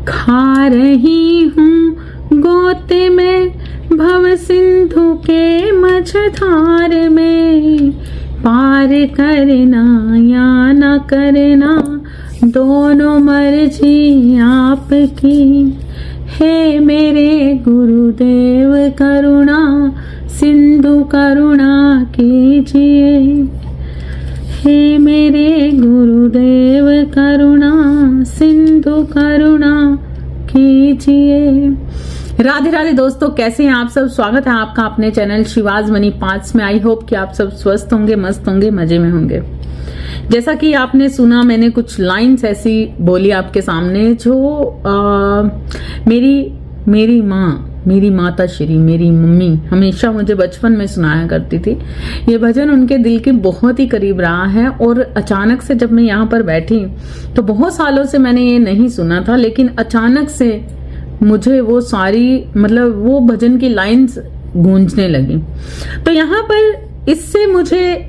खा रही हूँ गोते में भव सिंधु के मझधार में। पार करना या न करना दोनों मर्जी आपकी। हे मेरे गुरुदेव करुणा सिंधु करुणा कीजिए। हे मेरे गुरुदेव करुणा सिंधु करुणा कीजिए। राधे राधे दोस्तों, कैसे हैं आप सब। स्वागत है आपका अपने चैनल शिवाज मनी 5 में। आई होप कि आप सब स्वस्थ होंगे, मस्त होंगे, मजे में होंगे। जैसा कि आपने सुना, मैंने कुछ लाइंस ऐसी बोली आपके सामने जो मेरी माँ, मेरी माता श्री, मेरी मम्मी हमेशा मुझे बचपन में सुनाया करती थी। ये भजन उनके दिल के बहुत ही करीब रहा है। और अचानक से जब मैं यहाँ पर बैठी तो बहुत सालों से मैंने ये नहीं सुना था, लेकिन अचानक से मुझे वो सारी वो भजन की लाइंस गूंजने लगी। तो यहाँ पर इससे मुझे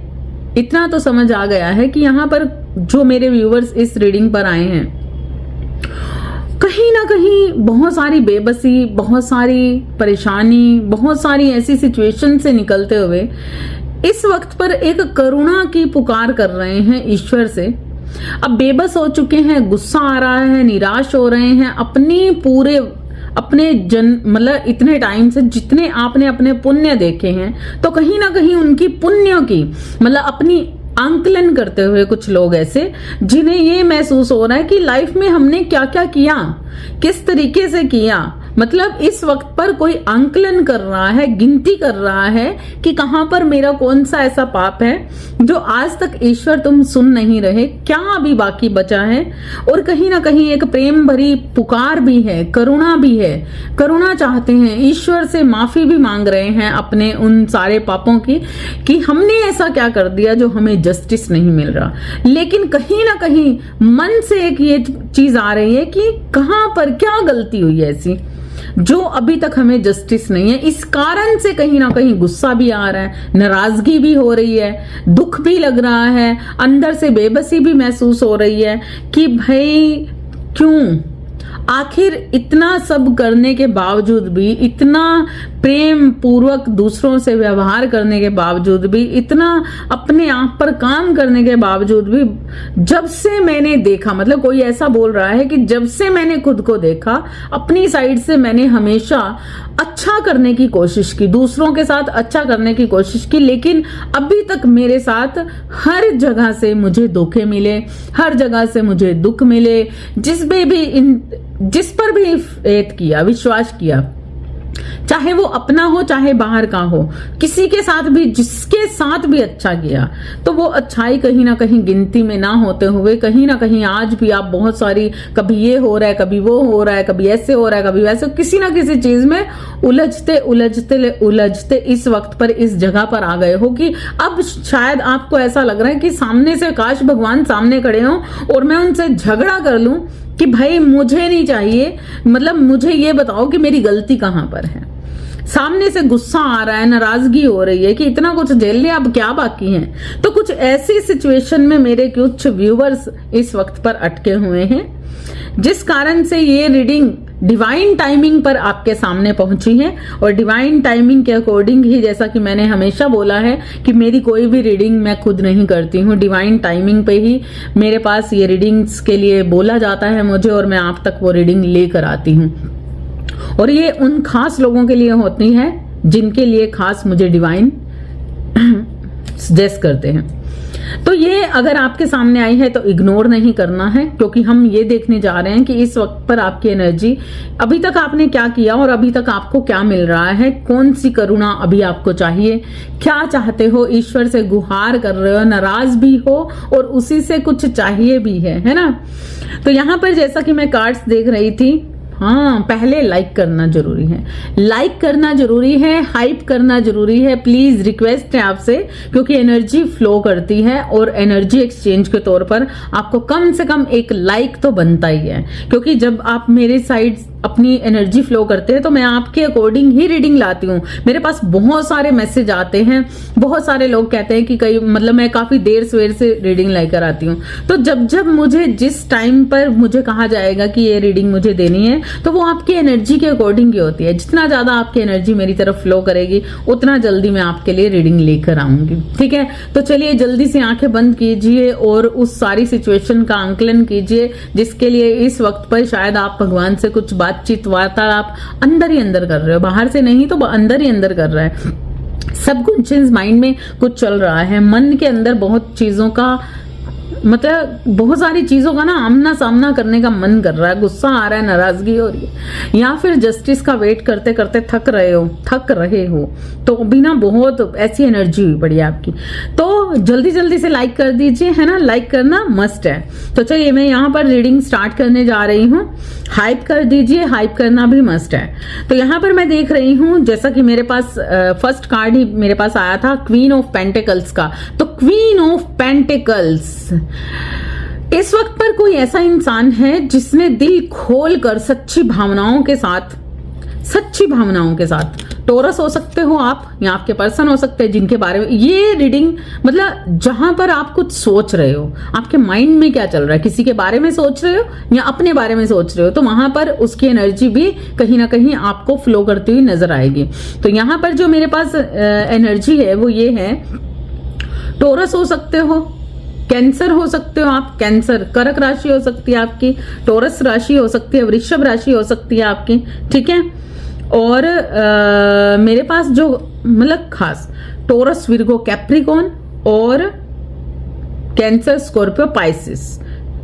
इतना तो समझ आ गया है कि यहाँ पर जो मेरे व्यूवर्स इस रीडिंग पर आए हैं, कहीं ना कहीं बहुत सारी बेबसी, बहुत सारी परेशानी, बहुत सारी ऐसी सिचुएशन से निकलते हुए इस वक्त पर एक करुणा की पुकार कर रहे हैं ईश्वर से। अब बेबस हो चुके हैं, गुस्सा आ रहा है, निराश हो रहे हैं अपने इतने टाइम से जितने आपने अपने पुण्य देखे हैं, तो कहीं ना कहीं उनकी पुण्यों की अपनी आंकलन करते हुए कुछ लोग ऐसे जिन्हें ये महसूस हो रहा है कि लाइफ में हमने क्या क्या किया, किस तरीके से किया। इस वक्त पर कोई आंकलन कर रहा है, गिनती कर रहा है कि कहां पर मेरा कौन सा ऐसा पाप है जो आज तक ईश्वर तुम सुन नहीं रहे, क्या अभी बाकी बचा है। और कहीं ना कहीं एक प्रेम भरी पुकार भी है, करुणा भी है, करुणा चाहते हैं, ईश्वर से माफी भी मांग रहे हैं अपने उन सारे पापों की कि हमने ऐसा क्या कर दिया जो हमें जस्टिस नहीं मिल रहा। लेकिन कहीं ना कहीं मन से एक ये चीज आ रही है कि कहां पर क्या गलती हुई है ऐसी जो अभी तक हमें जस्टिस नहीं है। इस कारण से कहीं ना कहीं गुस्सा भी आ रहा है, नाराजगी भी हो रही है, दुख भी लग रहा है, अंदर से बेबसी भी महसूस हो रही है कि भाई क्यों, आखिर इतना सब करने के बावजूद भी, इतना प्रेम पूर्वक दूसरों से व्यवहार करने के बावजूद भी, इतना अपने आप पर काम करने के बावजूद भी, जब से मैंने देखा, कोई ऐसा बोल रहा है कि जब से मैंने खुद को देखा, अपनी साइड से मैंने हमेशा अच्छा करने की कोशिश की, दूसरों के साथ अच्छा करने की कोशिश की, लेकिन अभी तक मेरे साथ हर जगह से मुझे धोखे मिले, हर जगह से मुझे दुख मिले। जिस पर भी फेथ किया, विश्वास किया, चाहे वो अपना हो चाहे बाहर का हो, किसी के साथ भी, जिसके साथ भी अच्छा किया, तो वो अच्छाई कहीं ना कहीं गिनती में ना होते हुए कहीं ना कहीं आज भी आप बहुत सारी, कभी ये हो रहा है, कभी वो हो रहा है, कभी ऐसे हो रहा है, कभी वैसे, किसी ना किसी चीज में उलझते इस वक्त पर इस जगह पर आ गए हो कि अब शायद आपको ऐसा लग रहा है कि सामने से काश भगवान सामने खड़े हों और मैं उनसे झगड़ा कर लूं कि भाई मुझे नहीं चाहिए, मुझे ये बताओ कि मेरी गलती कहां पर है। सामने से गुस्सा आ रहा है, नाराजगी हो रही है कि इतना कुछ झेल लिया, अब क्या बाकी है। तो कुछ ऐसी सिचुएशन में मेरे कुछ व्यूवर्स इस वक्त पर अटके हुए हैं, जिस कारण से ये रीडिंग डिवाइन टाइमिंग पर आपके सामने पहुंची है। और डिवाइन टाइमिंग के अकॉर्डिंग ही, जैसा कि मैंने हमेशा बोला है कि मेरी कोई भी रीडिंग मैं खुद नहीं करती हूँ, डिवाइन टाइमिंग पे ही मेरे पास ये रीडिंग्स के लिए बोला जाता है मुझे, और मैं आप तक वो रीडिंग लेकर आती हूँ। और ये उन खास लोगों के लिए होती है जिनके लिए खास मुझे डिवाइन सजेस्ट करते हैं। तो ये अगर आपके सामने आई है तो इग्नोर नहीं करना है, क्योंकि हम ये देखने जा रहे हैं कि इस वक्त पर आपकी एनर्जी, अभी तक आपने क्या किया और अभी तक आपको क्या मिल रहा है, कौन सी करुणा अभी आपको चाहिए, क्या चाहते हो, ईश्वर से गुहार कर रहे हो, नाराज भी हो और उसी से कुछ चाहिए भी है ना। तो यहाँ पर जैसा कि मैं कार्ड्स देख रही थी, हाँ, पहले लाइक करना जरूरी है, लाइक करना जरूरी है, हाइप करना जरूरी है। प्लीज रिक्वेस्ट है आपसे, क्योंकि एनर्जी फ्लो करती है और एनर्जी एक्सचेंज के तौर पर आपको कम से कम एक लाइक तो बनता ही है। क्योंकि जब आप मेरे साइड अपनी एनर्जी फ्लो करते हैं तो मैं आपके अकॉर्डिंग ही रीडिंग लाती हूँ। मेरे पास बहुत सारे मैसेज आते हैं, बहुत सारे लोग कहते हैं कि कई मतलब मैं काफी देर सवेर से रीडिंग लेकर आती हूँ। तो जब जब मुझे जिस टाइम पर मुझे कहा जाएगा कि ये रीडिंग मुझे देनी है तो वो आपकी एनर्जी के अकॉर्डिंग ही होती है। जितना ज्यादा आपकी एनर्जी मेरी तरफ फ्लो करेगी उतना जल्दी मैं आपके लिए रीडिंग लेकर आऊंगी। ठीक है, तो चलिए जल्दी से आंखें बंद कीजिए और उस सारी सिचुएशन का आंकलन कीजिए जिसके लिए इस वक्त पर शायद आप भगवान से कुछ बातचीत वार्तालाप अंदर ही अंदर कर रहे हो, बाहर से नहीं तो अंदर ही अंदर कर रहा है। सबकॉन्शियस माइंड में कुछ चल रहा है, मन के अंदर बहुत चीजों का मतलब बहुत सारी चीजों का ना आमना सामना करने का मन कर रहा है, गुस्सा आ रहा है, नाराजगी हो रही है, या फिर जस्टिस का वेट करते करते थक रहे हो तो भी ना बहुत ऐसी एनर्जी हुई पड़ी है आपकी। तो जल्दी जल्दी से लाइक कर दीजिए, है ना, लाइक करना मस्ट है। तो चलिए मैं यहाँ पर रीडिंग स्टार्ट करने जा रही हूँ। हाइप कर दीजिए, हाइप करना भी मस्ट है। तो यहाँ पर मैं देख रही हूँ जैसा कि मेरे पास फर्स्ट कार्ड ही मेरे पास आया था क्वीन ऑफ पेंटिकल्स का। तो क्वीन ऑफ पेंटिकल्स, इस वक्त पर कोई ऐसा इंसान है जिसने दिल खोल कर सच्ची भावनाओं के साथ टोरस हो सकते हो आप या आपके पर्सन हो सकते हैं जिनके बारे में ये रीडिंग मतलब जहां पर आप कुछ सोच रहे हो, आपके माइंड में क्या चल रहा है, किसी के बारे में सोच रहे हो या अपने बारे में सोच रहे हो, तो वहां पर उसकी एनर्जी भी कहीं ना कहीं आपको फ्लो करती हुई नजर आएगी। तो यहां पर जो मेरे पास एनर्जी है वो ये है, टोरस हो सकते हो, कैंसर हो सकते हो आप, कैंसर कर्क राशि हो सकती है आपकी, टोरस राशि हो सकती है, वृषभ राशि हो सकती है आपकी। ठीक है, और मेरे पास जो मतलब खास टोरस, विर्गो, कैप्रिकॉन और कैंसर, स्कॉर्पियो, पाइसिस,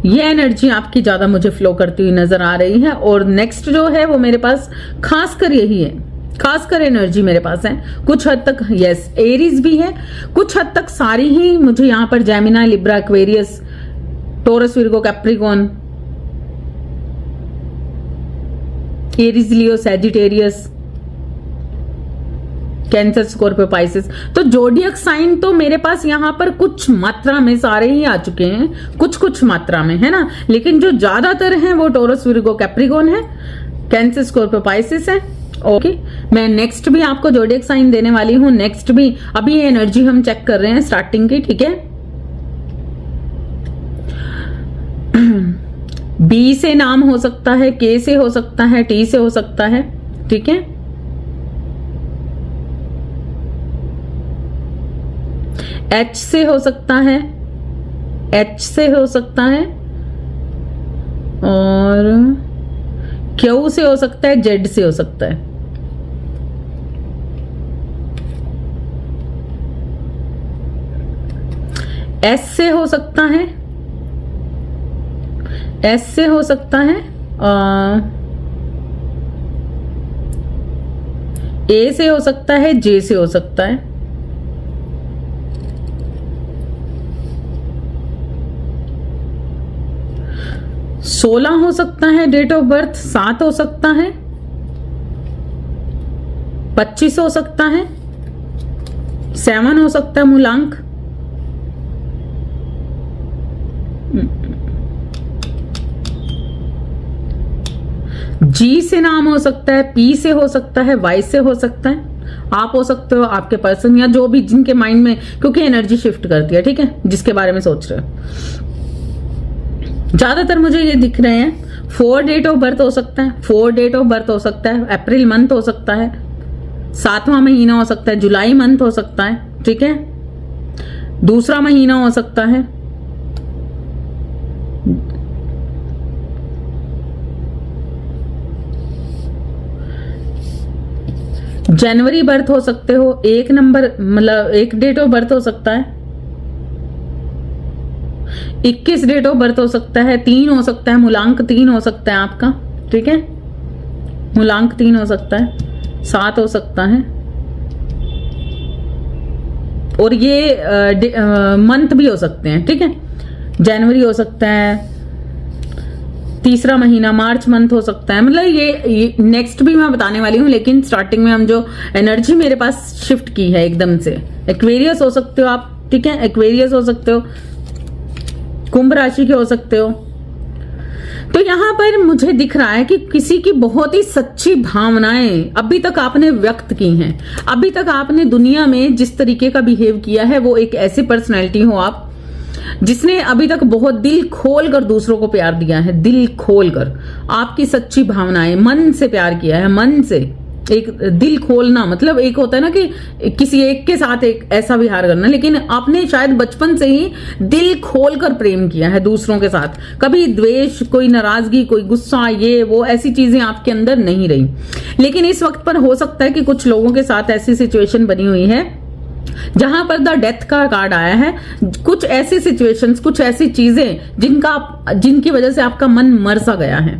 ये एनर्जी आपकी ज्यादा मुझे फ्लो करती हुई नजर आ रही है। और नेक्स्ट जो है वो मेरे पास खासकर यही है, खासकर एनर्जी मेरे पास है। कुछ हद तक यस एरीज भी है, कुछ हद तक सारी ही मुझे यहाँ पर Gemini, Libra, Aquarius, Taurus, Virgo, Capricorn, Aries, Leo, Sagittarius, Cancer, Scorpio, Pisces. तो जोडियक साइन तो मेरे पास यहाँ पर कुछ मात्रा में सारे ही आ चुके हैं, कुछ मात्रा में, है ना, लेकिन जो ज्यादातर हैं वो टोरस, विर्गो, कैप्रिकॉन है, कैंसर, स्कॉर्पियो, पाइसिस है। ओके, मैं नेक्स्ट भी आपको जोडियक साइन देने वाली हूं, नेक्स्ट भी अभी ये एनर्जी हम चेक कर रहे हैं स्टार्टिंग की। ठीक है, बी से नाम हो सकता है, के से हो सकता है, टी से हो सकता है। ठीक है, एच से हो सकता है, एच से हो सकता है, और क्यू से हो सकता है, जेड से हो सकता है। एस से हो सकता है, एस से हो सकता है, ए से हो सकता है, जे से हो सकता है, 16 हो सकता है डेट ऑफ बर्थ, 7 हो सकता है, 25 हो सकता है, 7 हो सकता है मूलांक, जी से नाम हो सकता है, पी से हो सकता है, वाई से हो सकता है, आप हो सकते हो, आपके पर्सन या जो भी जिनके माइंड में, क्योंकि एनर्जी शिफ्ट करती है। ठीक है, जिसके बारे में सोच रहे हो, ज्यादातर मुझे ये दिख रहे हैं। 4 डेट ऑफ बर्थ हो सकता है, 4 डेट ऑफ बर्थ हो सकता है, अप्रैल मंथ हो सकता है, 7वां महीना हो सकता है, जुलाई मंथ हो सकता है। ठीक है, दूसरा महीना हो सकता है, जनवरी बर्थ हो सकते हो, 1 नंबर मतलब 1 डेट ऑफ बर्थ हो सकता है, 21 डेट ऑफ बर्थ हो सकता है, 3 हो सकता है, मूलांक 3 हो सकता है आपका। ठीक है, मूलांक 3 हो सकता है, 7 हो सकता है, और ये मंथ भी हो सकते हैं। ठीक है, जनवरी हो सकता है, तीसरा महीना मार्च मंथ हो सकता है। मतलब ये नेक्स्ट भी मैं बताने वाली हूँ, लेकिन स्टार्टिंग में हम जो एनर्जी मेरे पास शिफ्ट की है एकदम से, एक्वेरियस हो सकते हो आप। ठीक है, एक्वेरियस हो सकते हो, कुंभ राशि के हो सकते हो, तो यहाँ पर मुझे दिख रहा है कि किसी की बहुत ही सच्ची भावनाएं अभी तक आपने व्यक्त की हैं। अभी तक आपने दुनिया में जिस तरीके का बिहेव किया है वो एक ऐसी पर्सनैलिटी हो आप जिसने अभी तक बहुत दिल खोल कर दूसरों को प्यार दिया है। दिल खोल कर आपकी सच्ची भावनाएं, मन से प्यार किया है, मन से। एक दिल खोलना मतलब एक होता है ना कि किसी एक के साथ एक ऐसा व्यवहार करना, लेकिन आपने शायद बचपन से ही दिल खोलकर प्रेम किया है दूसरों के साथ। कभी द्वेष, कोई नाराजगी, कोई गुस्सा, ये वो ऐसी चीजें आपके अंदर नहीं रही। लेकिन इस वक्त पर हो सकता है कि कुछ लोगों के साथ ऐसी सिचुएशन बनी हुई है जहां पर द डेथ का कार्ड आया है। कुछ ऐसी सिचुएशंस, कुछ ऐसी चीजें जिनकी वजह से आपका मन मर सा गया है।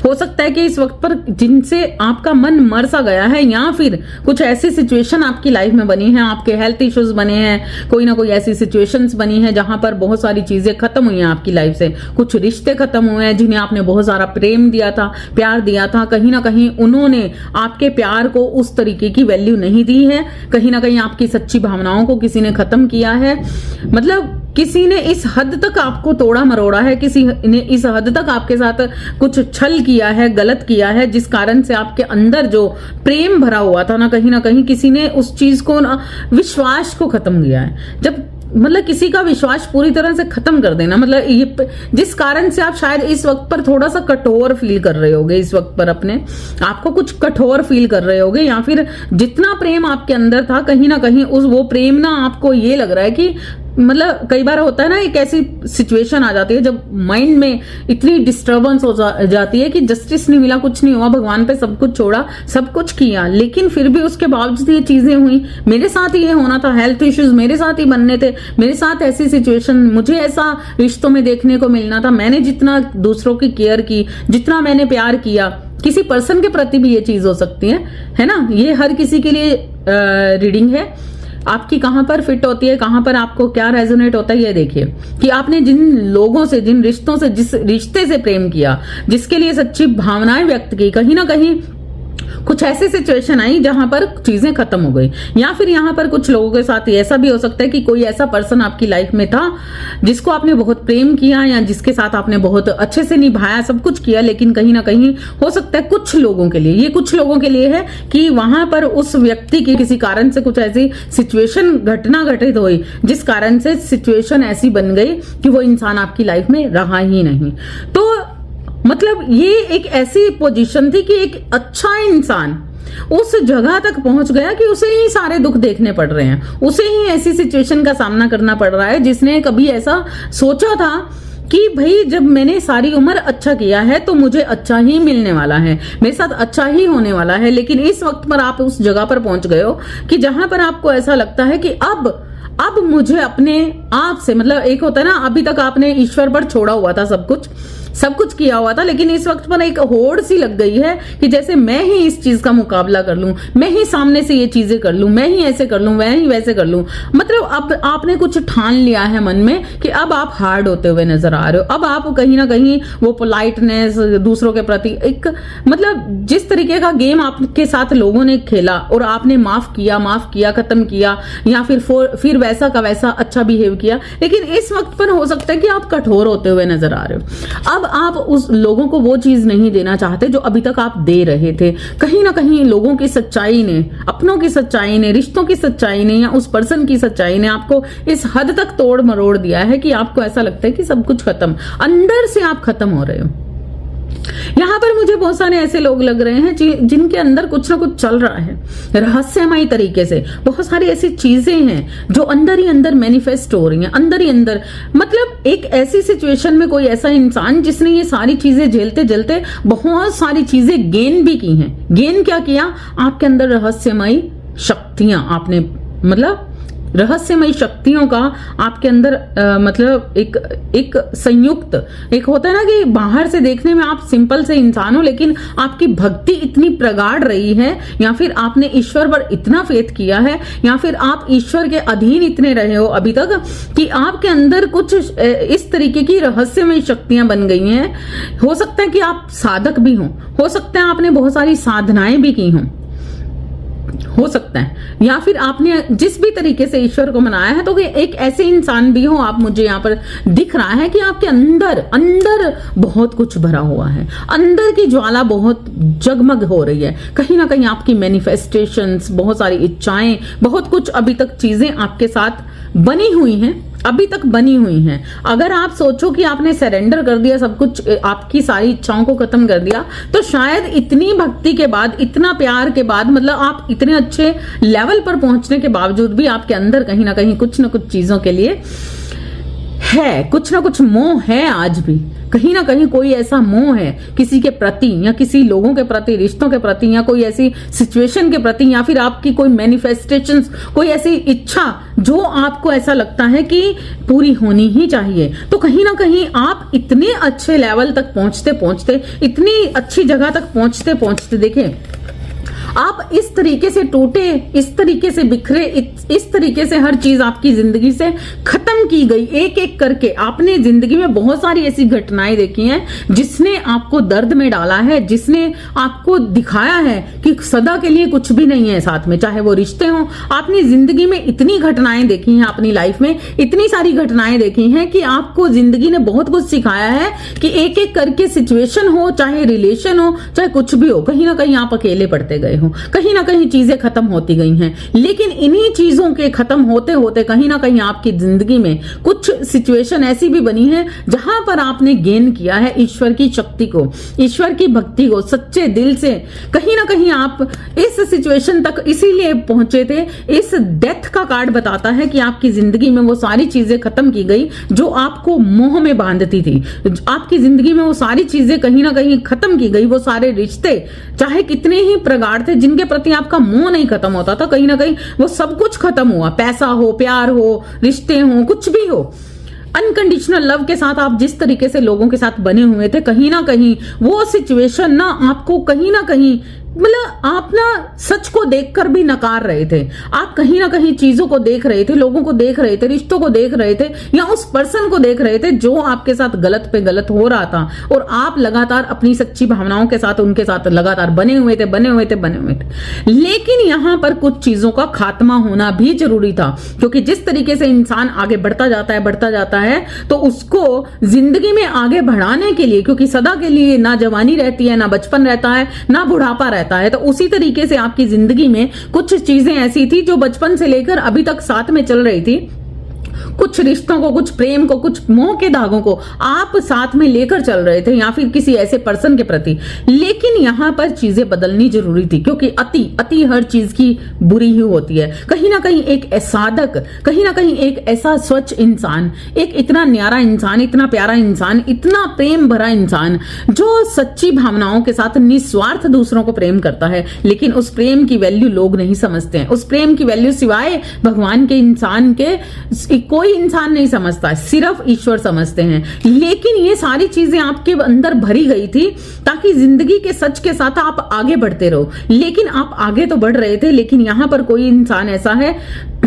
हो सकता है कि इस वक्त पर जिनसे आपका मन मर सा गया है, या फिर कुछ ऐसी सिचुएशन आपकी लाइफ में बनी है, आपके हेल्थ इश्यूज बने हैं, कोई ना कोई ऐसी सिचुएशंस बनी है जहां पर बहुत सारी चीजें खत्म हुई हैं आपकी लाइफ से। कुछ रिश्ते खत्म हुए हैं जिन्हें आपने बहुत सारा प्रेम दिया था, प्यार दिया था। कहीं ना कहीं उन्होंने आपके प्यार को उस तरीके की वैल्यू नहीं दी है। कहीं ना कहीं आपकी सच्ची भावनाओं को किसी ने खत्म किया है। मतलब किसी ने इस हद तक आपको तोड़ा मरोड़ा है, किसी ने इस हद तक आपके साथ कुछ छल किया है, गलत किया है, जिस कारण से आपके अंदर जो प्रेम भरा हुआ था ना कहीं किसी ने उस चीज को ना, विश्वास को खत्म किया है। जब मतलब किसी का विश्वास पूरी तरह से खत्म कर देना, मतलब ये जिस कारण से आप शायद इस वक्त पर थोड़ा सा कठोर फील कर रहे होगे, इस वक्त पर अपने आपको कुछ कठोर फील कर रहे होगे, या फिर जितना प्रेम आपके अंदर था कहीं ना कहीं वो प्रेम ना आपको ये लग रहा है कि मतलब कई बार होता है ना, एक ऐसी सिचुएशन आ जाती है जब माइंड में इतनी डिस्टर्बेंस हो जाती है कि जस्टिस नहीं मिला, कुछ नहीं हुआ, भगवान पे सब कुछ छोड़ा, सब कुछ किया, लेकिन फिर भी उसके बावजूद ये चीजें हुई। मेरे साथ ही ये होना था, हेल्थ इश्यूज मेरे साथ ही बनने थे, मेरे साथ ऐसी सिचुएशन, मुझे ऐसा रिश्तों में देखने को मिलना था। मैंने जितना दूसरों की केयर की, जितना मैंने प्यार किया, किसी पर्सन के प्रति भी ये चीज हो सकती है ना। ये हर किसी के लिए रीडिंग है। आपकी कहां पर फिट होती है, कहां पर आपको क्या रेजोनेट होता है, ये देखिए कि आपने जिन लोगों से, जिन रिश्तों से, जिस रिश्ते से प्रेम किया, जिसके लिए सच्ची भावनाएं व्यक्त की, कहीं ना कहीं कुछ ऐसी सिचुएशन आई जहां पर चीजें खत्म हो गई। या फिर यहां पर कुछ लोगों के साथ ऐसा भी हो सकता है कि कोई ऐसा पर्सन आपकी लाइफ में था जिसको आपने बहुत प्रेम किया, या जिसके साथ आपने बहुत अच्छे से निभाया, सब कुछ किया, लेकिन कहीं ना कहीं हो सकता है कुछ लोगों के लिए, ये कुछ लोगों के लिए है कि वहां पर उस व्यक्ति की किसी कारण से कुछ ऐसी सिचुएशन, घटना घटित हुई जिस कारण से सिचुएशन ऐसी बन गई कि वो इंसान आपकी लाइफ में रहा ही नहीं। तो मतलब ये एक ऐसी पोजीशन थी कि एक अच्छा इंसान उस जगह तक पहुंच गया कि उसे ही सारे दुख देखने पड़ रहे हैं, उसे ही ऐसी सिचुएशन का सामना करना पड़ रहा है जिसने कभी ऐसा सोचा था कि भाई जब मैंने सारी उम्र अच्छा किया है तो मुझे अच्छा ही मिलने वाला है, मेरे साथ अच्छा ही होने वाला है। लेकिन इस वक्त पर आप उस जगह पर पहुंच गए हो कि जहां पर आपको ऐसा लगता है कि अब मुझे अपने आप से, मतलब एक होता है ना, अभी तक आपने ईश्वर पर छोड़ा हुआ था, सब कुछ किया हुआ था, लेकिन इस वक्त पर एक होड़ सी लग गई है कि जैसे मैं ही इस चीज का मुकाबला कर लूं, मैं ही सामने से ये चीजें कर लूं, मैं ही ऐसे कर लूं, मैं ही वैसे कर लूं। मतलब अब आपने कुछ ठान लिया है मन में कि अब आप हार्ड होते हुए नजर आ रहे हो। अब आप कहीं ना कहीं वो पोलाइटनेस, दूसरों के प्रति एक, मतलब जिस तरीके का गेम आपके साथ लोगों ने खेला और आपने माफ किया, खत्म किया, या फिर वैसा का वैसा अच्छा बिहेव किया, लेकिन इस वक्त पर हो सकता है कि आप कठोर होते हुए नजर आ रहे हो। अब आप उस लोगों को वो चीज नहीं देना चाहते जो अभी तक आप दे रहे थे। कहीं ना कहीं लोगों की सच्चाई ने, अपनों की सच्चाई ने, रिश्तों की सच्चाई ने, या उस पर्सन की सच्चाई ने आपको इस हद तक तोड़ मरोड़ दिया है कि आपको ऐसा लगता है कि सब कुछ खत्म, अंदर से आप खत्म हो रहे हो। यहां पर मुझे बहुत सारे ऐसे लोग लग रहे हैं जिनके अंदर कुछ ना कुछ चल रहा है रहस्यमयी तरीके से। बहुत सारी ऐसी चीजें हैं जो अंदर ही अंदर मैनिफेस्ट हो रही हैं, अंदर ही अंदर। मतलब एक ऐसी सिचुएशन में कोई ऐसा इंसान जिसने ये सारी चीजें झेलते झेलते बहुत सारी चीजें गेन भी की हैं। गेन क्या किया? आपके अंदर रहस्यमयी शक्तियां, आपने मतलब रहस्यमयी शक्तियों का आपके अंदर मतलब एक संयुक्त, एक होता है ना कि बाहर से देखने में आप सिंपल से इंसान हो, लेकिन आपकी भक्ति इतनी प्रगाढ़ रही है, या फिर आपने ईश्वर पर इतना फेथ किया है, या फिर आप ईश्वर के अधीन इतने रहे हो अभी तक कि आपके अंदर कुछ इस तरीके की रहस्यमयी शक्तियां बन गई हैं। हो सकता है कि आप साधक भी हो सकता है आपने बहुत सारी साधनाएं भी की हों, हो सकता है, या फिर आपने जिस भी तरीके से ईश्वर को मनाया है, तो एक ऐसे इंसान भी हो आप, मुझे यहाँ पर दिख रहा है कि आपके अंदर अंदर बहुत कुछ भरा हुआ है, अंदर की ज्वाला बहुत जगमग हो रही है। कहीं ना कहीं आपकी मैनिफेस्टेशंस, बहुत सारी इच्छाएं, बहुत कुछ अभी तक चीजें आपके साथ बनी हुई हैं, अभी तक बनी हुई हैं। अगर आप सोचो कि आपने सरेंडर कर दिया सब कुछ, आपकी सारी इच्छाओं को खत्म कर दिया, तो शायद इतनी भक्ति के बाद, इतना प्यार के बाद, मतलब आप इतने अच्छे लेवल पर पहुंचने के बावजूद भी आपके अंदर कहीं ना कहीं कुछ ना कुछ चीजों के लिए है, कुछ ना कुछ मोह है। आज भी कहीं ना कहीं कोई ऐसा मोह है किसी के प्रति, या किसी लोगों के प्रति, रिश्तों के प्रति, या कोई ऐसी सिचुएशन के प्रति, या फिर आपकी कोई मैनिफेस्टेशंस, कोई ऐसी इच्छा जो आपको ऐसा लगता है कि पूरी होनी ही चाहिए। तो कहीं ना कहीं आप इतने अच्छे लेवल तक पहुंचते पहुंचते, इतनी अच्छी जगह तक पहुंचते पहुंचते, देखें आप इस तरीके से टूटे, इस तरीके से बिखरे, इस तरीके से हर चीज आपकी जिंदगी से खत्म की गई एक एक करके। आपने जिंदगी में बहुत सारी ऐसी घटनाएं देखी हैं जिसने आपको दर्द में डाला है, जिसने आपको दिखाया है कि सदा के लिए कुछ भी नहीं है साथ में, चाहे वो रिश्ते हों। आपने जिंदगी में इतनी घटनाएं देखी हैं, अपनी लाइफ में इतनी सारी घटनाएं देखी हैं कि आपको जिंदगी ने बहुत कुछ सिखाया है कि एक एक करके सिचुएशन हो, चाहे रिलेशन हो, चाहे कुछ भी हो, कहीं ना कहीं आप अकेले पड़ते गए हो, कहीं ना कहीं चीजें खत्म होती गई हैं। लेकिन इन्हीं चीजों के खत्म होते होते कहीं ना कहीं आपकी जिंदगी में कुछ सिचुएशन ऐसी भी बनी है जहां पर आपने गेन किया है ईश्वर की शक्ति को, ईश्वर की भक्ति को, सच्चे दिल से। कहीं ना कहीं आप इस सिचुएशन तक इसीलिए पहुंचे थे। इस डेथ का कार्ड बताता है कि आपकी जिंदगी में वो सारी चीजें खत्म की गई जो आपको मोह में बांधती थी। आपकी जिंदगी में वो सारी चीजें कहीं ना कहीं खत्म की गई। वो सारे रिश्ते चाहे कितने ही प्रगाढ़ थे, जिनके प्रति आपका मोह नहीं खत्म होता था, कहीं ना कहीं वो सब कुछ खत्म हुआ। पैसा हो, प्यार हो, रिश्ते हो, कुछ भी हो, अनकंडीशनल लव के साथ आप जिस तरीके से लोगों के साथ बने हुए थे, कहीं ना कहीं वो सिचुएशन ना आपको कहीं ना कहीं, मतलब आप ना सच को देखकर भी नकार रहे थे। आप कहीं ना कहीं चीजों को देख रहे थे, लोगों को देख रहे थे, रिश्तों को देख रहे थे, या उस पर्सन को देख रहे थे जो आपके साथ गलत पे गलत हो रहा था, और आप लगातार अपनी सच्ची भावनाओं के साथ उनके साथ लगातार बने हुए थे। लेकिन यहां पर कुछ चीजों का खात्मा होना भी जरूरी था, क्योंकि जिस तरीके से इंसान आगे बढ़ता जाता है तो उसको जिंदगी में आगे बढ़ाने के लिए, क्योंकि सदा के लिए ना जवानी रहती है, ना बचपन रहता है, ना बुढ़ापा रहता है, तो उसी तरीके से आपकी जिंदगी में कुछ चीजें ऐसी थी जो बचपन से लेकर अभी तक साथ में चल रही थी। कुछ रिश्तों को, कुछ प्रेम को, कुछ मोह के धागों को आप साथ में लेकर चल रहे थे, या फिर किसी ऐसे पर्सन के प्रति। लेकिन यहां पर चीजें बदलनी जरूरी थी, क्योंकि अति हर चीज की बुरी ही होती है। कहीं ना कहीं एक साधक, कहीं ना कहीं एक ऐसा स्वच्छ इंसान, एक इतना न्यारा इंसान, इतना प्यारा इंसान, इतना प्रेम भरा इंसान, जो सच्ची भावनाओं के साथ निस्वार्थ दूसरों को प्रेम करता है, लेकिन उस प्रेम की वैल्यू लोग नहीं समझते हैं। उस प्रेम की वैल्यू सिवाय भगवान के, इंसान के कोई इंसान नहीं समझता, सिर्फ ईश्वर समझते हैं। लेकिन ये सारी चीजें आपके अंदर भरी गई थी ताकि जिंदगी के सच के साथ आप आगे बढ़ते रहो। लेकिन आप आगे तो बढ़ रहे थे, लेकिन यहां पर कोई इंसान ऐसा है,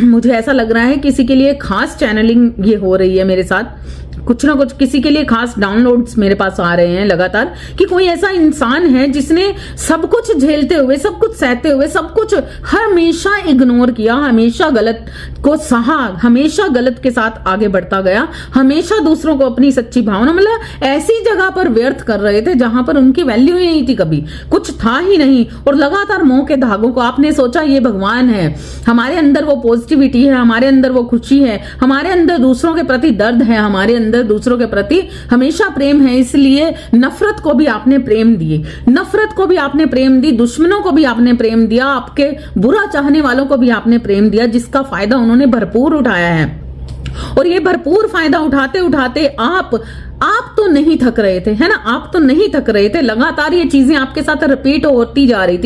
मुझे ऐसा लग रहा है किसी के लिए खास चैनलिंग ये हो रही है मेरे साथ, कुछ ना कुछ किसी के लिए खास डाउनलोड्स मेरे पास आ रहे हैं लगातार, कि कोई ऐसा इंसान है जिसने सब कुछ झेलते हुए, सब कुछ सहते हुए, सब कुछ हमेशा इग्नोर किया, हमेशा गलत को सहा, हमेशा गलत के साथ आगे बढ़ता गया, हमेशा दूसरों को अपनी सच्ची भावना, मतलब ऐसी जगह पर व्यर्थ कर रहे थे जहां पर उनकी वैल्यू ही नहीं थी, कभी कुछ था ही नहीं। और लगातार मोह के धागों को आपने सोचा ये भगवान है, हमारे अंदर वो पॉजिटिविटी है, हमारे अंदर वो खुशी है, हमारे अंदर दूसरों के प्रति दर्द है, हमारे अंदर दूसरों के प्रति हमेशा प्रेम है, इसलिए नफरत को भी आपने प्रेम दिए, नफरत को भी आपने प्रेम दी, दुश्मनों को भी आपने प्रेम दिया, आपके बुरा चाहने वालों को भी आपने प्रेम दिया, जिसका फायदा उन्होंने भरपूर उठाया है। और ये भरपूर फायदा उठाते उठाते आप तो नहीं थक रहे थे, है ना, आप तो नहीं थक रहे थे। लगातार ये चीजें आपके साथ रिपीट होती जा रही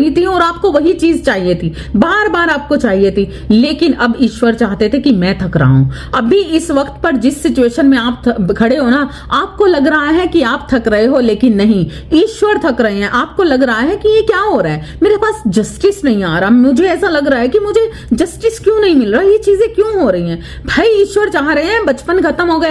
थी, और आपको वही चीज चाहिए थी, बार बार आपको चाहिए थी। लेकिन अब ईश्वर चाहते थे कि मैं थक रहा हूं। अभी इस वक्त पर जिस सिचुएशन में आप खड़े हो ना, आपको लग रहा है कि आप थक रहे हो, लेकिन नहीं, ईश्वर थक रहे हैं। आपको लग रहा है कि ये क्या हो रहा है, मेरे पास जस्टिस नहीं आ रहा, मुझे ऐसा लग रहा है कि मुझे जस्टिस क्यों नहीं मिल रहा, ये चीजें क्यों हो रही हैं। भाई ईश्वर चाह रहे हैं बचपन खत्म हो गया,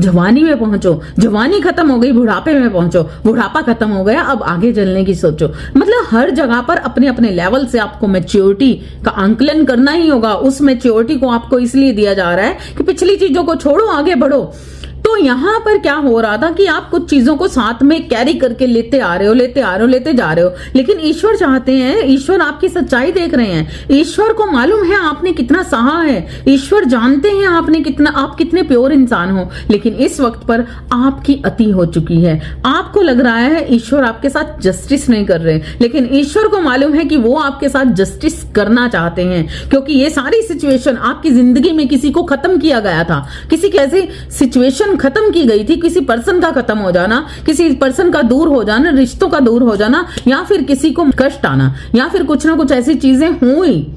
जवानी में पहुंचो, जवानी खत्म हो गई, बुढ़ापे में पहुंचो, बुढ़ापा खत्म हो गया, अब आगे चलने की सोचो। मतलब हर जगह पर अपने अपने लेवल से आपको मैच्योरिटी का आंकलन करना ही होगा। उस मैच्योरिटी को आपको इसलिए दिया जा रहा है कि पिछली चीजों को छोड़ो, आगे बढ़ो। तो यहां पर क्या हो रहा था कि आप कुछ चीजों को साथ में कैरी करके लेते आ रहे हो, लेते जा रहे हो, लेकिन ईश्वर चाहते हैं, ईश्वर आपकी सच्चाई देख रहे हैं, ईश्वर को मालूम है आपने कितना सहा है, ईश्वर जानते हैं आप कितने प्योर इंसान हो, लेकिन इस वक्त पर आपकी अति हो चुकी है। आपको लग रहा है ईश्वर आपके साथ जस्टिस नहीं कर रहे, लेकिन ईश्वर को मालूम है कि वो आपके साथ जस्टिस करना चाहते हैं, क्योंकि ये सारी सिचुएशन आपकी जिंदगी में किसी को खत्म किया गया था, किसी की ऐसी सिचुएशन खत्म की गई थी, किसी पर्सन का खत्म हो जाना, किसी पर्सन का दूर हो जाना, रिश्तों का दूर हो जाना, या फिर किसी को कष्ट आना, या फिर कुछ ना कुछ ऐसी चीजें हुई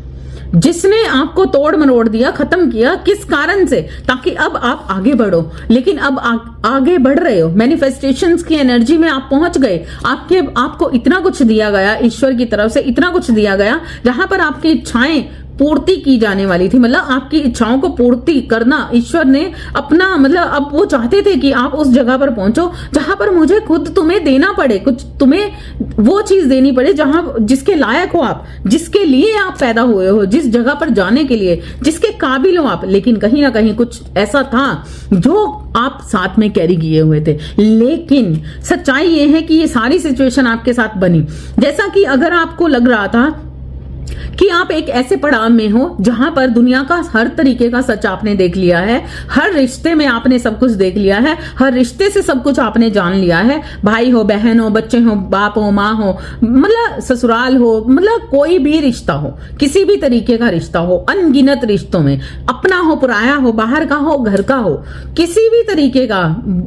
जिसने आपको तोड़ मरोड़ दिया, खत्म किया। किस कारण से? ताकि अब आप आगे बढ़ो। लेकिन अब आगे बढ़ रहे हो, मैनिफेस्टेशंस की एनर्जी में आप पहुंच गए। आपको इतना कुछ दिया गया, ईश्वर की तरफ से इतना कुछ दिया गया, जहां पर आपकी इच्छाएं पूर्ति की जाने वाली थी। मतलब आपकी इच्छाओं को पूर्ति करना ईश्वर ने अपना, मतलब अब वो चाहते थे कि आप उस जगह पर पहुंचो जहां पर मुझे खुद तुम्हें देना पड़े, कुछ तुम्हें वो चीज देनी पड़े जहां जिसके लायक हो आप, जिसके लिए आप पैदा हुए हो, जिस जगह पर जाने के लिए जिसके काबिल हो आप। लेकिन कहीं ना कहीं कुछ ऐसा था जो आप साथ में कैरी किए हुए थे। लेकिन सच्चाई ये है कि ये सारी सिचुएशन आपके साथ बनी। जैसा कि अगर आपको लग रहा था कि आप एक ऐसे पड़ाव में हो जहां पर दुनिया का हर तरीके का सच आपने देख लिया है, हर रिश्ते में आपने सब कुछ देख लिया है, हर रिश्ते से सब कुछ आपने जान लिया है, भाई हो, बहन हो, बच्चे हो, बाप हो, माँ हो, मतलब ससुराल हो, मतलब कोई भी रिश्ता हो, किसी भी तरीके का रिश्ता हो, अनगिनत रिश्तों में, अपना हो, पराया हो, बाहर का हो, घर का हो, किसी भी तरीके का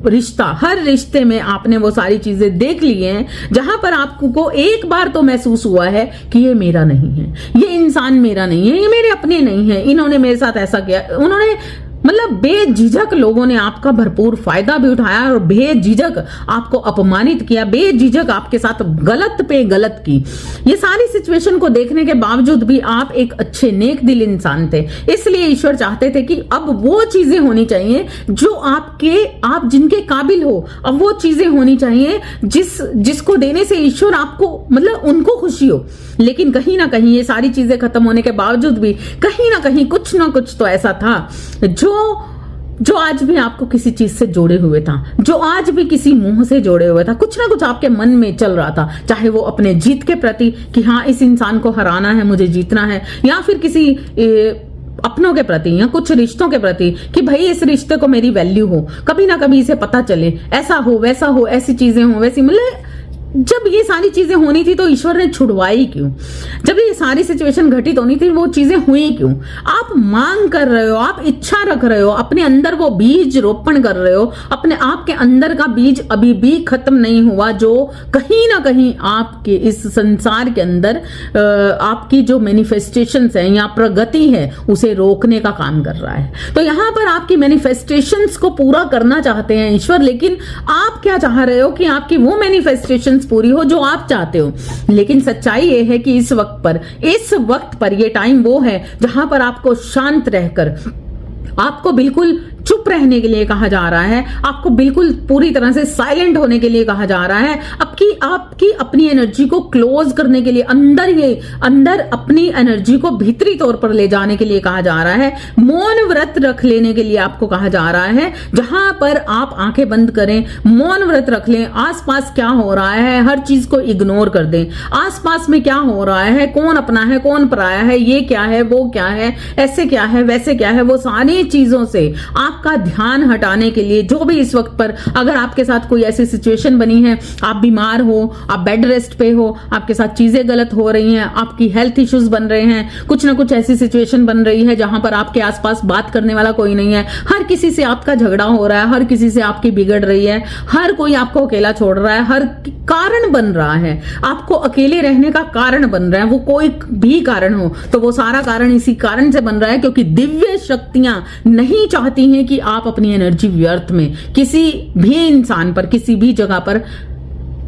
रिश्ता, हर रिश्ते में आपने वो सारी चीजें देख ली हैं जहां पर आपको एक बार तो महसूस हुआ है कि ये मेरा नहीं है, ये इंसान मेरा नहीं है, ये मेरे अपने नहीं है, इन्होंने मेरे साथ ऐसा किया, उन्होंने, मतलब बेझिझक लोगों ने आपका भरपूर फायदा भी उठाया और बेझिझक आपको अपमानित किया, बेझिझक आपके साथ गलत पे गलत की। ये सारी सिचुएशन को देखने के बावजूद भी आप एक अच्छे नेक दिल इंसान थे। इसलिए ईश्वर चाहते थे कि अब वो चीजें होनी चाहिए जो आप जिनके काबिल हो, अब वो चीजें होनी चाहिए जिसको देने से ईश्वर आपको, मतलब उनको खुशी हो। लेकिन कहीं ना कहीं ये सारी चीजें खत्म होने के बावजूद भी कहीं ना कहीं कुछ ना कुछ तो ऐसा था जो आज भी आपको किसी चीज से जोड़े हुए था, जो आज भी किसी मुंह से जोड़े हुए था। कुछ ना कुछ आपके मन में चल रहा था, चाहे वो अपने जीत के प्रति कि हाँ इस इंसान को हराना है, मुझे जीतना है, या फिर किसी अपनों के प्रति या कुछ रिश्तों के प्रति कि भाई इस रिश्ते को मेरी वैल्यू हो, कभी ना कभी इसे पता चले, ऐसा हो वैसा हो, ऐसी चीजें हो वैसी। मतलब जब ये सारी चीजें होनी थी तो ईश्वर ने छुड़वाई क्यों? जब ये सारी सिचुएशन घटित होनी थी वो चीजें हुई क्यों? आप मांग कर रहे हो, आप इच्छा रख रहे हो, अपने अंदर वो बीज रोपण कर रहे हो, अपने आप के अंदर का बीज अभी भी खत्म नहीं हुआ, जो कहीं ना कहीं आपके इस संसार के अंदर आपकी जो मैनिफेस्टेशंस है या प्रगति है उसे रोकने का काम कर रहा है। तो यहां पर आपकी मैनिफेस्टेशंस को पूरा करना चाहते हैं ईश्वर, लेकिन आप क्या चाह रहे हो कि आपकी वो मैनिफेस्टेशन पूरी हो जो आप चाहते हो। लेकिन सच्चाई ये है कि इस वक्त पर ये टाइम वो है जहां पर आपको शांत रहकर, आपको बिल्कुल चुप रहने के लिए कहा जा रहा है, आपको बिल्कुल पूरी तरह से साइलेंट होने के लिए कहा जा रहा है, आपकी अपनी एनर्जी को क्लोज करने के लिए, अंदर अपनी एनर्जी को भीतरी तौर पर ले जाने के लिए कहा जा रहा है, मौन व्रत रख लेने के लिए आपको कहा जा रहा है, जहां पर आप आंखें बंद करें, मौन व्रत रख लें, आसपास क्या हो रहा है हर चीज को इग्नोर कर दें, आसपास में क्या हो रहा है, कौन अपना है कौन पराया है, ये क्या है वो क्या है, ऐसे क्या है वैसे क्या है, वो सारी चीजों से आपका ध्यान हटाने के लिए, जो भी इस वक्त पर अगर आपके साथ कोई ऐसी सिचुएशन बनी है, आप बीमार हो, आप बेड रेस्ट पे हो, आपके साथ चीजें गलत हो रही हैं, आपकी हेल्थ इश्यूज बन रहे हैं, कुछ ना कुछ ऐसी सिचुएशन बन रही है जहां पर आपके आसपास बात करने वाला कोई नहीं है, हर किसी से आपका झगड़ा हो रहा है, हर किसी से आपकी बिगड़ रही है, हर कोई आपको अकेला छोड़ रहा है, हर कारण बन रहा है, आपको अकेले रहने का कारण बन रहा है, वो कोई भी कारण हो तो वो सारा कारण इसी कारण से बन रहा है क्योंकि दिव्य शक्तियां नहीं चाहती हैं कि आप अपनी एनर्जी व्यर्थ में किसी भी इंसान पर, किसी भी जगह पर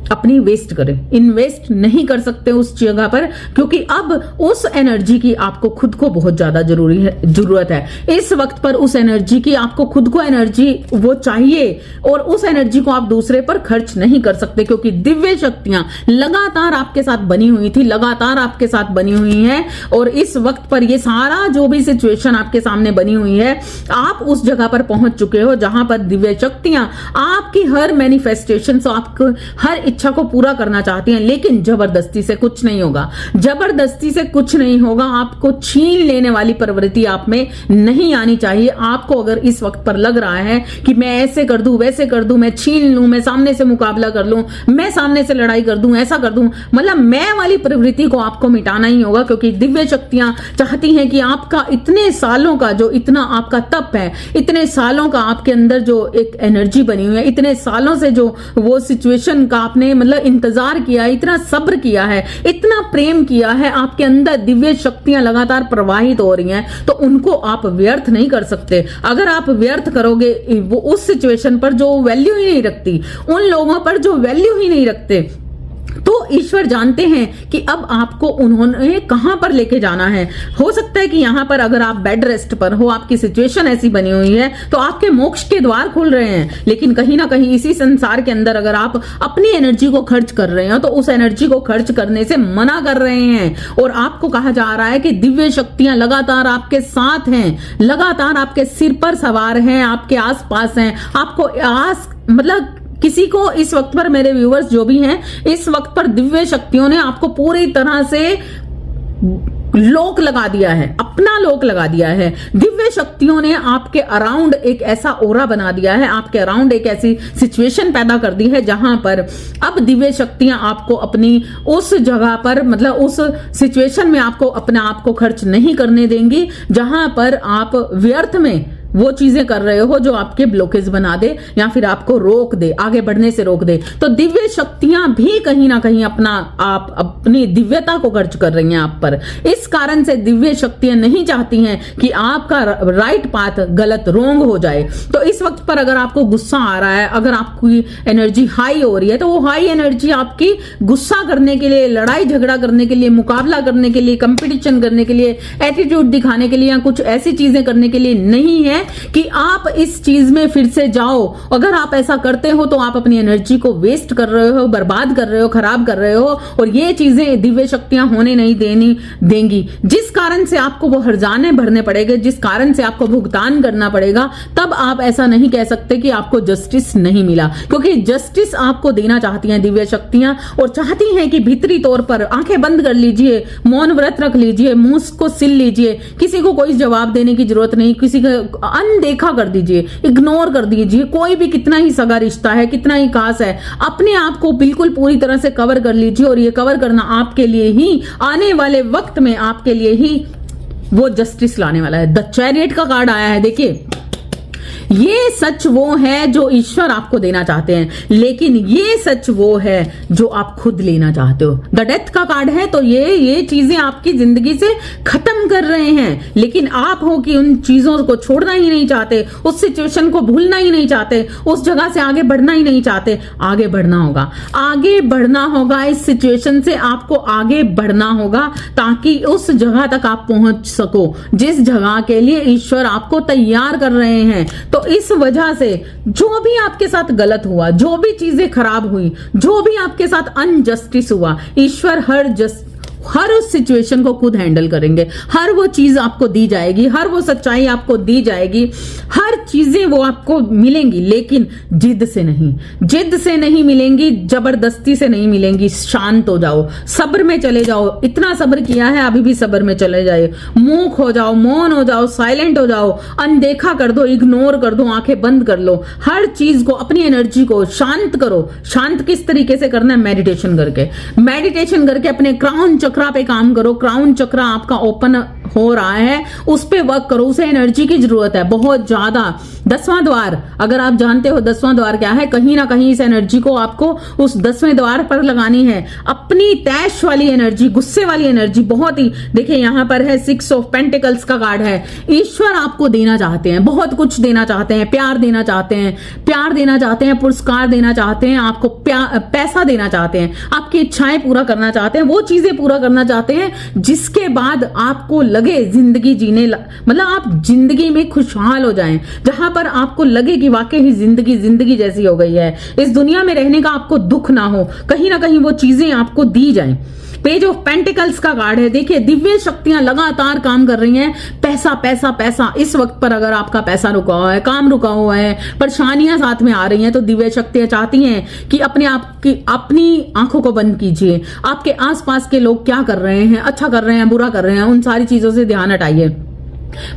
अपनी वेस्ट करें, इन्वेस्ट नहीं कर सकते उस जगह पर, क्योंकि अब उस एनर्जी की आपको खुद को बहुत ज्यादा जरूरत है। इस वक्त पर उस एनर्जी की आपको खुद को एनर्जी वो चाहिए, और उस एनर्जी को आप दूसरे पर खर्च नहीं कर सकते, क्योंकि दिव्य शक्तियां लगातार आपके साथ बनी हुई थी, लगातार आपके साथ बनी हुई है, और इस वक्त पर ये सारा जो भी सिचुएशन आपके सामने बनी हुई है, आप उस जगह पर पहुंच चुके हो जहां पर दिव्य शक्तियां आपकी हर मैनिफेस्टेशन, आपको हर इच्छा को पूरा करना चाहती हैं। लेकिन जबरदस्ती से कुछ नहीं होगा, जबरदस्ती से कुछ नहीं होगा। आपको छीन लेने वाली प्रवृत्ति आप में नहीं आनी चाहिए। आपको अगर इस वक्त पर लग रहा है कि मैं ऐसे कर दूं, वैसे कर दूं, मैं छीन लूं, मैं सामने से मुकाबला कर लूं, मैं सामने से लड़ाई कर दूं, ऐसा कर दूं, मतलब मैं वाली प्रवृत्ति को आपको मिटाना ही होगा, क्योंकि दिव्य शक्तियां चाहती हैं कि आपका इतने सालों का जो इतना आपका तप है, इतने सालों का आपके अंदर जो एक एनर्जी बनी हुई है, इतने सालों से जो वो सिचुएशन का आपने मतलब इंतजार किया, इतना सब्र किया है, इतना प्रेम किया है, आपके अंदर दिव्य शक्तियां लगातार प्रवाहित हो रही हैं, तो उनको आप व्यर्थ नहीं कर सकते। अगर आप व्यर्थ करोगे, वो उस सिचुएशन पर जो वैल्यू ही नहीं रखती, उन लोगों पर जो वैल्यू ही नहीं रखते, तो ईश्वर जानते हैं कि अब आपको उन्होंने कहां पर लेके जाना है। हो सकता है कि यहां पर अगर आप बेड रेस्ट पर हो, आपकी सिचुएशन ऐसी बनी हुई है, तो आपके मोक्ष के द्वार खुल रहे हैं, लेकिन कहीं ना कहीं इसी संसार के अंदर अगर आप अपनी एनर्जी को खर्च कर रहे हो, तो उस एनर्जी को खर्च करने से मना कर रहे हैं। और आपको कहा जा रहा है कि दिव्य शक्तियां लगातार आपके साथ हैं, लगातार आपके सिर पर सवार हैं, आपके आसपास हैं, आपको मतलब किसी को इस वक्त पर, मेरे व्यूअर्स जो भी हैं, इस वक्त पर दिव्य शक्तियों ने आपको पूरी तरह से लोक लगा दिया है, अपना लोक लगा दिया है। दिव्य शक्तियों ने आपके अराउंड एक ऐसा ओरा बना दिया है, आपके अराउंड एक ऐसी सिचुएशन पैदा कर दी है जहां पर अब दिव्य शक्तियां आपको अपनी उस जगह पर, मतलब उस सिचुएशन में आपको अपना आप को खर्च नहीं करने देंगी जहां पर आप व्यर्थ में वो चीजें कर रहे हो जो आपके ब्लॉकेज बना दे या फिर आपको रोक दे, आगे बढ़ने से रोक दे। तो दिव्य शक्तियां भी कहीं ना कहीं अपनी दिव्यता को खर्च कर रही हैं आप पर। इस कारण से दिव्य शक्तियां नहीं चाहती हैं कि आपका राइट पाथ गलत, रोंग हो जाए। तो इस वक्त पर अगर आपको गुस्सा आ रहा है, अगर आपकी एनर्जी हाई हो रही है, तो वो हाई एनर्जी आपकी गुस्सा करने के लिए, लड़ाई झगड़ा करने के लिए, मुकाबला करने के लिए, कंपटीशन करने के लिए, एटीट्यूड दिखाने के लिए या कुछ ऐसी चीजें करने के लिए नहीं है कि आप इस चीज में फिर से जाओ। अगर आप ऐसा करते हो तो आप अपनी एनर्जी को वेस्ट कर रहे हो, बर्बाद कर रहे हो, खराब कर रहे हो, और ये चीजें दिव्य शक्तियां होने नहीं देंगी, जिस कारण से आपको वो हर्जाने भरने पड़ेंगे, जिस कारण से आपको भुगतान करना पड़ेगा। तब आप ऐसा नहीं कह सकते कि आपको जस्टिस नहीं मिला, क्योंकि जस्टिस आपको देना चाहती हैं दिव्य शक्तियां, और चाहती हैं कि भीतरी तौर पर आंखें बंद कर लीजिए, मौन व्रत रख लीजिए, मुंह को सिल लीजिए, किसी को कोई जवाब देने की जरूरत नहीं, किसी का अनदेखा कर दीजिए, इग्नोर कर दीजिए। कोई भी कितना ही सगा रिश्ता है, कितना ही खास है, अपने आप को बिल्कुल पूरी तरह से कवर कर लीजिए, और ये कवर करना आपके लिए ही आने वाले वक्त में आपके लिए ही वो जस्टिस लाने वाला है। द चैरियट का कार्ड आया है, देखिए ये सच वो है जो ईश्वर आपको देना चाहते हैं, लेकिन ये सच वो है जो आप खुद लेना चाहते हो। द डेथ का कार्ड है, तो ये चीजें आपकी जिंदगी से खत्म कर रहे हैं, लेकिन आप हो कि उन चीजों को छोड़ना ही नहीं चाहते, उस सिचुएशन को भूलना ही नहीं चाहते, उस जगह से आगे बढ़ना ही नहीं चाहते। आगे बढ़ना होगा, आगे बढ़ना होगा, इस सिचुएशन से आपको आगे बढ़ना होगा, ताकि उस जगह तक आप पहुंच सको जिस जगह के लिए ईश्वर आपको तैयार कर रहे हैं। तो इस वजह से जो भी आपके साथ गलत हुआ, जो भी चीजें खराब हुई, जो भी आपके साथ अनजस्टिस हुआ, ईश्वर हर उस सिचुएशन को खुद हैंडल करेंगे। हर वो चीज आपको दी जाएगी, हर वो सच्चाई आपको दी जाएगी, हर चीजें वो आपको मिलेंगी, लेकिन जिद से नहीं, जिद से नहीं मिलेंगी, जबरदस्ती से नहीं मिलेंगी। शांत हो जाओ, सब्र में चले जाओ, इतना सब्र किया है अभी भी सब्र में चले जाए, मूक हो जाओ, मौन हो जाओ, साइलेंट हो जाओ, अनदेखा कर दो, इग्नोर कर दो, आंखें बंद कर लो, हर चीज को, अपनी एनर्जी को शांत करो। शांत किस तरीके से करना है? मेडिटेशन करके अपने क्राउन चक्रा पे काम करो। क्राउन चक्रा आपका ओपन हो रहा है उस पे वर्क करो। उसे एनर्जी की जरूरत है बहुत ज्यादा। 10वां द्वार, अगर आप जानते हो 10वां द्वार क्या है, कहीं ना कहीं इस एनर्जी को आपको उस 10वें द्वार पर लगानी है। अपनी तैश वाली एनर्जी, गुस्से वाली एनर्जी, बहुत ही, देखिए यहां पर है 6 ऑफ पेंटिकल्स का कार्ड है। ईश्वर आपको देना चाहते हैं, बहुत कुछ देना चाहते हैं, प्यार देना चाहते हैं, प्यार देना चाहते हैं, पुरस्कार देना चाहते हैं, आपको पैसा देना चाहते हैं, आपकी इच्छाएं पूरा करना चाहते हैं, वो चीजें पूरा करना चाहते हैं जिसके बाद आपको लगे जिंदगी जीने, मतलब आप जिंदगी में खुशहाल हो जाएं, जहां पर आपको लगे कि वाकई ही जिंदगी जैसी हो गई है, इस दुनिया में रहने का आपको दुख ना हो, कहीं ना कहीं वो चीजें आपको दी जाएं। पेज ऑफ पेंटिकल्स का कार्ड है। देखिए दिव्य शक्तियां लगातार काम कर रही हैं। पैसा पैसा पैसा, इस वक्त पर अगर आपका पैसा रुका हुआ है, काम रुका हुआ है, परेशानियां साथ में आ रही हैं, तो दिव्य शक्तियां चाहती हैं कि अपनी आंखों को बंद कीजिए। आपके आसपास के लोग क्या कर रहे हैं, अच्छा कर रहे हैं, बुरा कर रहे हैं, उन सारी चीजों से ध्यान हटाइए।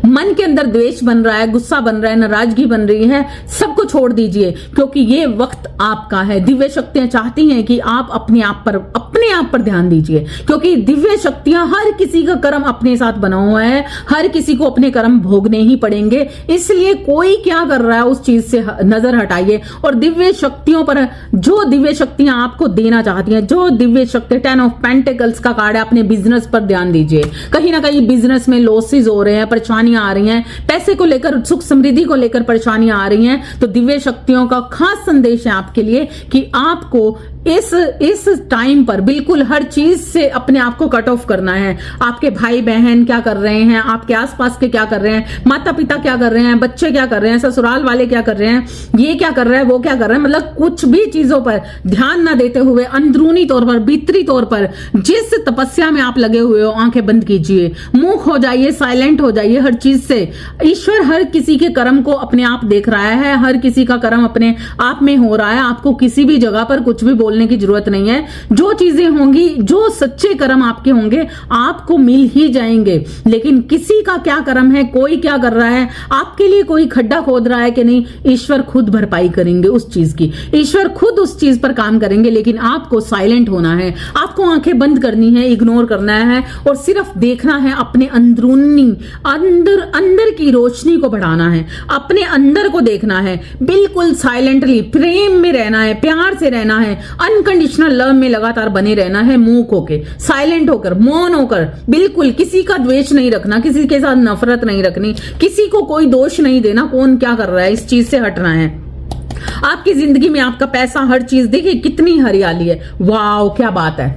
मन के अंदर द्वेष बन रहा है, गुस्सा बन रहा है, नाराजगी बन रही है, सबको छोड़ दीजिए क्योंकि ये वक्त आपका है। दिव्य शक्तियां चाहती हैं कि आप अपने आप पर ध्यान दीजिए, क्योंकि दिव्य शक्तियां, हर किसी का कर्म अपने साथ बना हुआ है, हर किसी को अपने कर्म भोगने ही पड़ेंगे। इसलिए कोई क्या कर रहा है उस चीज से नजर हटाइए और दिव्य शक्तियों पर, जो दिव्य शक्तियां आपको देना चाहती हैं, जो दिव्य शक्ति 10 ऑफ पेंटिकल्स का कार्ड है, अपने बिजनेस पर ध्यान दीजिए। कहीं ना कहीं बिजनेस में लॉसेस हो रहे हैं, परेशानियां आ रही हैं, पैसे को लेकर, सुख समृद्धि को लेकर परेशानियां आ रही हैं, तो दिव्य शक्तियों का खास संदेश है आपके लिए कि आपको इस टाइम पर बिल्कुल हर चीज से अपने आप को कट ऑफ करना है। आपके भाई बहन क्या कर रहे हैं, आपके आसपास के क्या कर रहे हैं, माता पिता क्या कर रहे हैं, बच्चे क्या कर रहे हैं, ससुराल वाले क्या कर रहे हैं, ये क्या कर रहा है, वो क्या कर रहा है, मतलब कुछ भी चीजों पर ध्यान ना देते हुए अंदरूनी तौर पर, भीतरी तौर पर जिस तपस्या में आप लगे हुए हो, आंखें बंद कीजिए, मूक हो जाइए, साइलेंट हो जाइए हर चीज से। ईश्वर हर किसी के कर्म को अपने आप देख रहा है, हर किसी का कर्म अपने आप में हो रहा है। आपको किसी भी जगह पर कुछ भी बोलने की जरूरत नहीं है। जो चीजें होंगी, जो सच्चे कर्म आपके होंगे, आपको मिल ही जाएंगे। लेकिन किसी का क्या कर्म है, कोई क्या कर रहा है, आपके लिए कोई खड्डा खोद रहा है कि नहीं, ईश्वर खुद भरपाई करेंगे उस चीज की, ईश्वर खुद उस चीज पर काम करेंगे। लेकिन आपको साइलेंट होना है, आपको आंखें बंद करनी है, इग्नोर करना है और सिर्फ देखना है, अपने अंदरूनी अंदर की रोशनी को बढ़ाना है, अपने अंदर को देखना है, बिल्कुल साइलेंटली प्रेम में रहना है, प्यार से रहना है, अनकंडीशनल लव में लगातार बने रहना है, मूक होके, साइलेंट होकर, मौन होकर, बिल्कुल किसी का द्वेष नहीं रखना, किसी के साथ नफरत नहीं रखनी, किसी को कोई दोष नहीं देना, कौन क्या कर रहा है, इस चीज से हटना है। आपकी जिंदगी में आपका पैसा, हर चीज, देखिए कितनी हरियाली है, वाओ क्या बात है।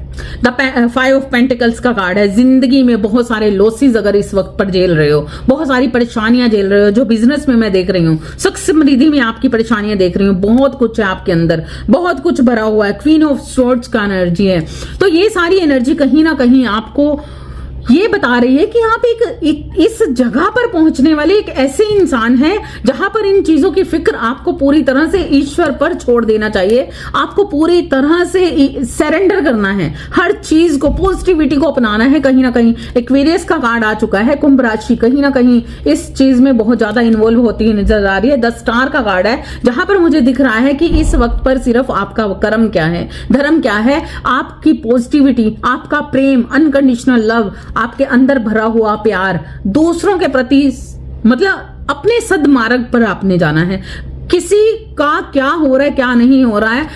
द 5 ऑफ पेंटिकल्स का कार्ड है। जिंदगी में बहुत सारे लॉसेस अगर इस वक्त पर झेल रहे हो, बहुत सारी परेशानियां झेल रहे हो, जो बिजनेस में मैं देख रही हूँ, सुख समृद्धि में आपकी परेशानियां देख रही हूँ, बहुत कुछ है आपके अंदर, बहुत कुछ भरा हुआ है, क्वीन ऑफ स्वॉर्ड्स का एनर्जी है। तो ये सारी एनर्जी कहीं ना कहीं आपको ये बता रही है कि आप एक इस जगह पर पहुंचने वाले एक ऐसे इंसान हैं जहां पर इन चीजों की फिक्र आपको पूरी तरह से ईश्वर पर छोड़ देना चाहिए। आपको पूरी तरह से सरेंडर करना है, हर चीज को, पॉजिटिविटी को अपनाना है। कहीं ना कहीं एक्वेरियस का कार्ड आ चुका है, कुंभ राशि कहीं ना कहीं इस चीज में बहुत ज्यादा इन्वॉल्व होती हुई नजर आ रही है। 10 स्टार का कार्ड है, जहां पर मुझे दिख रहा है कि इस वक्त पर सिर्फ आपका कर्म क्या है, धर्म क्या है, आपकी पॉजिटिविटी, आपका प्रेम, अनकंडीशनल लव, आपके अंदर भरा हुआ प्यार, दूसरों के प्रति, मतलब अपने सद्मार्ग पर आपने जाना है। किसी का क्या हो रहा है, क्या नहीं हो रहा है,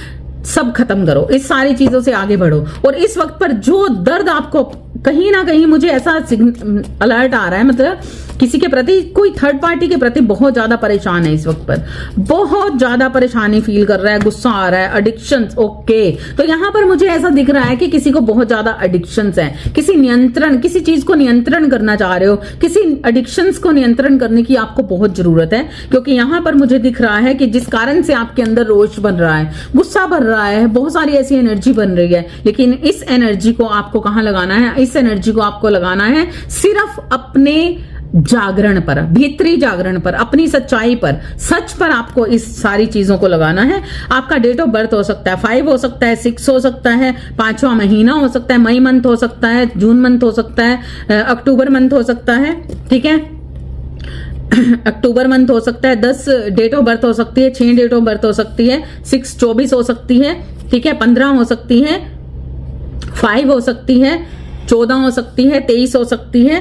सब खत्म करो, इस सारी चीजों से आगे बढ़ो। और इस वक्त पर जो दर्द आपको, कहीं ना कहीं मुझे ऐसा अलर्ट आ रहा है, मतलब किसी के प्रति, कोई थर्ड पार्टी के प्रति बहुत ज्यादा परेशान है इस वक्त पर, बहुत ज्यादा परेशानी फील कर रहा है, गुस्सा आ रहा है, एडिक्शंस, ओके। तो यहां पर मुझे ऐसा दिख रहा है कि किसी को बहुत ज्यादा एडिक्शंस है, किसी चीज को नियंत्रण करना चाह रहे हो, किसी एडिक्शंस को नियंत्रण करने की आपको बहुत जरूरत है। क्योंकि यहां पर मुझे दिख रहा है कि जिस कारण से आपके अंदर रोष बन रहा है, गुस्सा भर रहा है, बहुत सारी ऐसी एनर्जी बन रही है। लेकिन इस एनर्जी को आपको कहां लगाना है, इस एनर्जी को आपको लगाना है सिर्फ अपने जागरण पर, भीतरी जागरण पर, अपनी सच्चाई पर, सच पर आपको इस सारी चीजों को लगाना है। आपका डेट ऑफ बर्थ हो सकता है 5 हो सकता है, 6 हो सकता है, 5वां महीना हो सकता है, मई मंथ हो सकता है, जून मंथ हो सकता है, अक्टूबर मंथ हो सकता है, ठीक है, अक्टूबर मंथ हो सकता है, 10 डेट ऑफ बर्थ हो सकती है, 6 डेट ऑफ बर्थ हो सकती है, 6 24 हो सकती है, ठीक है, 15 हो सकती है, 5 हो सकती है, 14 हो सकती है, 23 हो सकती है,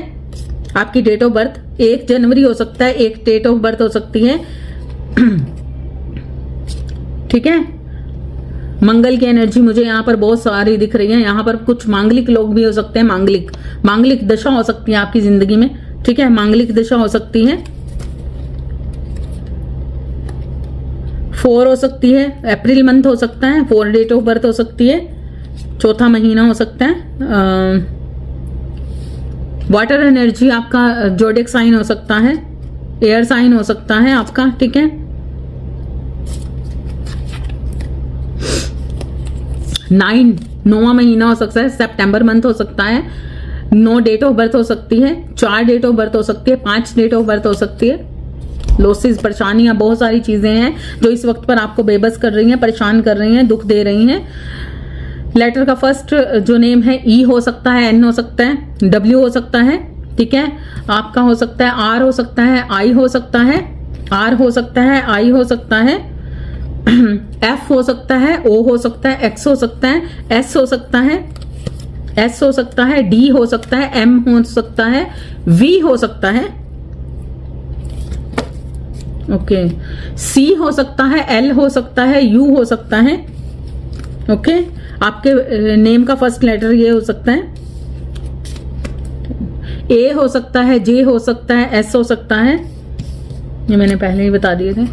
आपकी डेट ऑफ बर्थ 1 जनवरी हो सकता है, एक डेट ऑफ बर्थ हो सकती है। ठीक है, मंगल की एनर्जी मुझे यहाँ पर बहुत सारी दिख रही है। यहाँ पर कुछ मांगलिक लोग भी हो सकते हैं, मांगलिक दशा हो सकती है आपकी जिंदगी में। ठीक है, मांगलिक दशा हो सकती है। 4 हो सकती है, अप्रैल मंथ हो सकता है, 4 डेट ऑफ बर्थ हो सकती है, चौथा महीना हो सकता है। वाटर एनर्जी आपका जोडिक साइन हो सकता है, एयर साइन हो सकता है आपका। ठीक है, 9वां महीना हो सकता है, सितंबर मंथ हो सकता है। 9 डेट ऑफ बर्थ हो सकती है, 4 डेट ऑफ बर्थ हो सकती है, 5 डेट ऑफ बर्थ हो सकती है। लॉसेस, परेशानियां, बहुत सारी चीजें हैं जो इस वक्त पर आपको बेबस कर रही हैं, परेशान कर रही हैं, दुख दे रही हैं। लेटर का फर्स्ट जो नेम है ई हो सकता है, एन हो सकता है, डब्ल्यू हो सकता है। ठीक है, आपका हो सकता है आर हो सकता है, आई हो सकता है, आर हो सकता है, आई हो सकता है, एफ हो सकता है, ओ हो सकता है, एक्स हो सकता है, एस हो सकता है, एस हो सकता है, डी हो सकता है, एम हो सकता है, वी हो सकता है। ओके, सी हो सकता है, एल हो सकता है, यू हो सकता है। ओके, आपके नेम का फर्स्ट लेटर ये हो सकता है, ए हो सकता है, जे हो सकता है, एस हो सकता है। ये मैंने पहले ही बता दिए थे।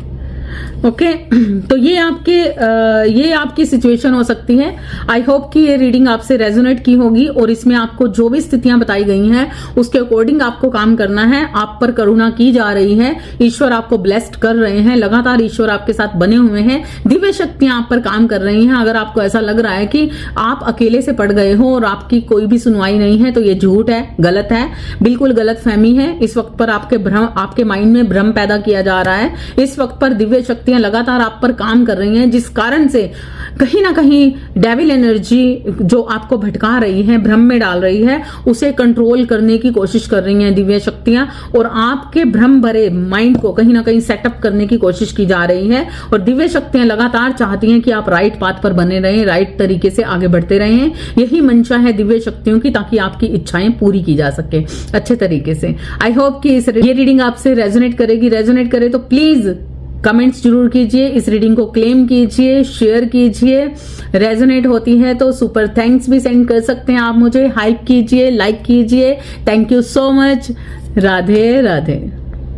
ओके, तो ये आपकी सिचुएशन हो सकती है। आई होप कि ये रीडिंग आपसे रेजोनेट की होगी और इसमें आपको जो भी स्थितियां बताई गई हैं उसके अकॉर्डिंग आपको काम करना है। आप पर करुणा की जा रही है, ईश्वर आपको ब्लेस्ड कर रहे हैं, लगातार ईश्वर आपके साथ बने हुए हैं, दिव्य शक्तियां आप पर काम कर रही हैं। अगर आपको ऐसा लग रहा है कि आप अकेले से पड़ गए हो और आपकी कोई भी सुनवाई नहीं है तो ये झूठ है, गलत है, बिल्कुल गलत फहमी है। इस वक्त पर आपके माइंड में भ्रम पैदा किया जा रहा है। इस वक्त पर दिव्य शक्तियां लगातार आप पर काम कर रही हैं, जिस कारण से कहीं ना कहीं डेविल एनर्जी जो आपको भटका रही है, भ्रम में डाल रही है, उसे कंट्रोल करने की कोशिश कर रही हैं दिव्य शक्तियां और आपके भ्रम भरे माइंड को कहीं ना कहीं सेटअप करने की कोशिश की जा रही है। और दिव्य शक्तियां लगातार चाहती हैं कि आप राइट पाथ पर बने रहें, राइट तरीके से आगे बढ़ते रहें। यही मंशा है दिव्य शक्तियों की, ताकि आपकी इच्छाएं पूरी की जा सके अच्छे तरीके से। आई होप कि ये रीडिंग आपसे रेजोनेट करेगी। रेजोनेट करे तो प्लीज कमेंट्स जरूर कीजिए, इस रीडिंग को क्लेम कीजिए, शेयर कीजिए। रेजोनेट होती है तो सुपर थैंक्स भी सेंड कर सकते हैं आप मुझे, हाइप कीजिए, लाइक कीजिए। Thank you so much. Radhe Radhe.